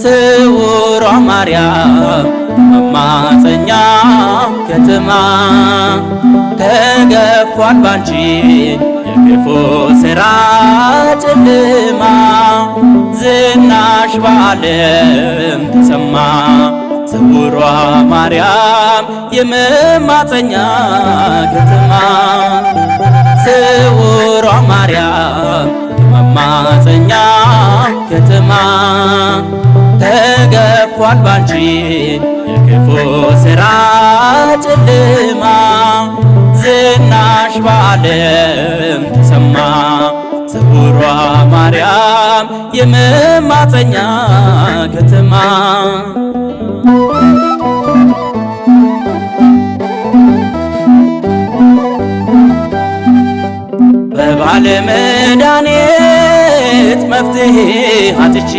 ስውሯ ማርያም መማፀኛ ከተማ ተገፏል ባንቺ የክፉ ሥራ ጨለማ ዝናሽ በዓለም ተሰማ ስውሯ ማርያም የመማፀኛ ከተማ ስውሯ ማርያም የመማፀኛ ከተማ ተገፏል ባንቺ የክፉ ሥራ ጨለማ ዝናሽ በዓለም ተሰማ ስውሯ ማርያም የመማፀኛ ከተማ በባለ መድኃኒት መፍትሄ አጥቼ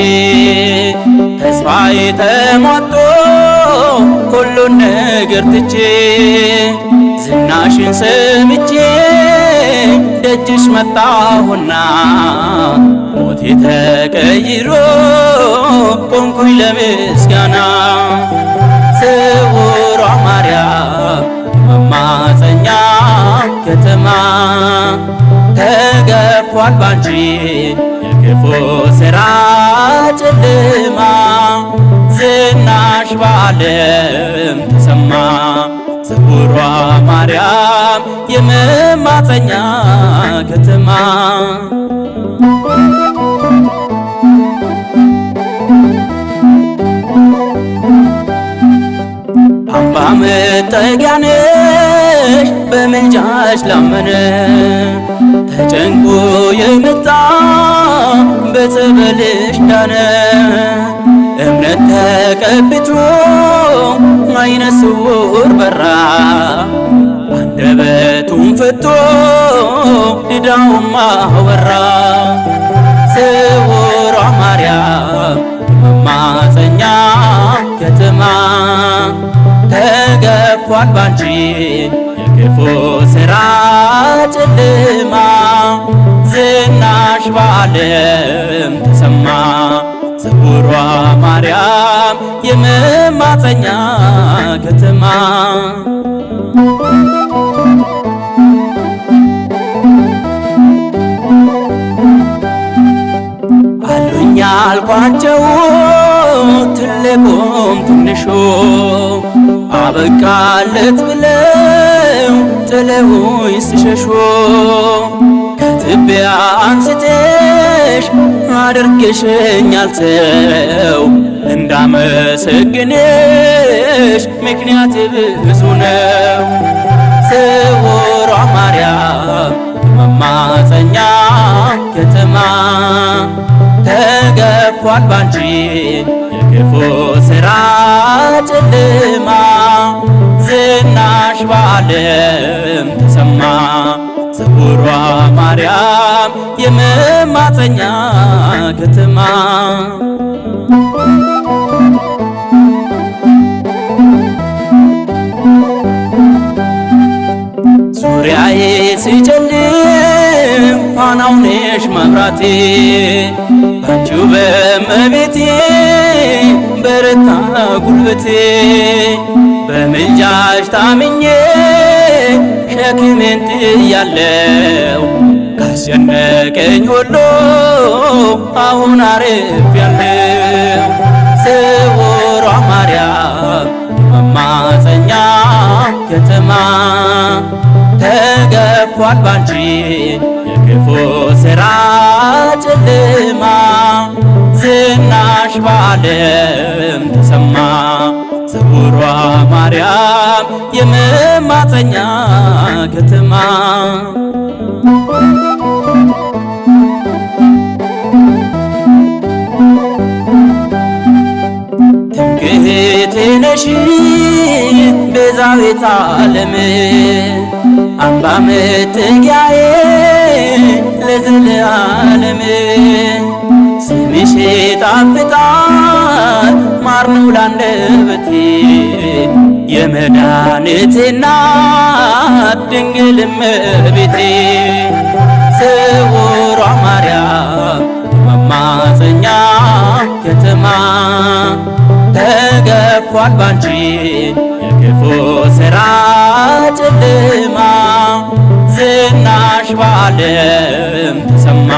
ተስፋዬ ተሟጦ ሁሉን ነገር ትቼ ዝናሽን ሰምቼ ደጅሽ መጣሁና ሞቴ ተቀይሮ ቆምኩኝ ለምስጋና ስውሯ ማርያም የመማፀኛ ከተማ ተገፏል ባንቺ የክፉ ሥራ ጨለማ ዝናሽ በዓለም ተሰማ ስውሯ ማርያም የመማፀኛ ከተማ አምባ መጠጊያ ነሽ በምልጃሽ ላመነ ተጨንቆ የመጣ በጸበልሽ ዳነ እምነት ተቀብቶ ዓይነ ስውር በራ አንደበቱን ፈቶ ዕዳውም አወራ ስውሯ ማርያም የመማፀኛ ከተማ ተገፏል ባንቺ የክፉ ሥራ ጨለማ ዝናሽ በዓለም ተሰማ ስውሯ ማርያም የመማፀኛ ከተማ አሉኝ ያልኳቸው ትልቁም ትንሹ አበቃለት ብለው ጥለውኝ ሲሸሹ ከትቢያ አንስተሽ አድርገሽኛል ሰው እንዳመሰግንሽ ምክንያት ብዙ ነው ስውሯ ማርያም የመማፀኛ ከተማ ተገፏል ባንቺ የክፉ ሥራ ጨለማ ዝናሽ በዓለም ተሰማ ስውሯ ማርያም የመማፀኛ ከተማ ዙሪያዬ ሲጨልም ፋናው ነሽ መብራቴ ባንቺው በእመቤቴ በረታ ጉልበቴ በምልጃሽ ታምኜ ሸክሜን ጥያለሁ ካስጨነቀኝ ሁሉ አሁን አርፌያለሁ ስውሯ ማርያም የመማፀኛ ከተማ ተገፏል ባንቺ የክፉ ሥራ ጨለማ ዝናሽ በዓለም ተሰማ ስውሯ ማርያም የመማፀኛ ከተማ ትምክህቴ ነሽ ቤዛዊተ ዓለም አምባ መጠጊያዬ ለዘለዓለም ስምሽ ይጣፍጣል ማር ነው ላንደበቴ የመድኃኒቴ እናት ድንግል እመቤቴ ስውሯ ማርያም የመማፀኛ ከተማ ተገፏል ባንቺ የክፉ ሥራ ጨለማ ዝናሽ በዓለም ተሰማ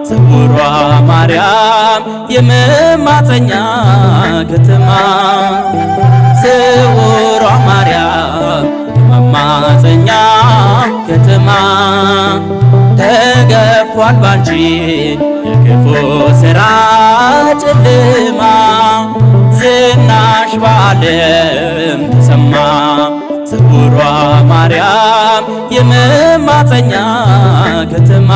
ስውሯ ማርያም የመማፀኛ ከተማ ስውሯ ማርያም የመማፀኛ ከተማ ተገፏል ባንቺ የክፉ ሥራ ጨለማ ዝናሽ በዓለም ተሰማ ስውሯ ማርያም የመማፀኛ ከተማ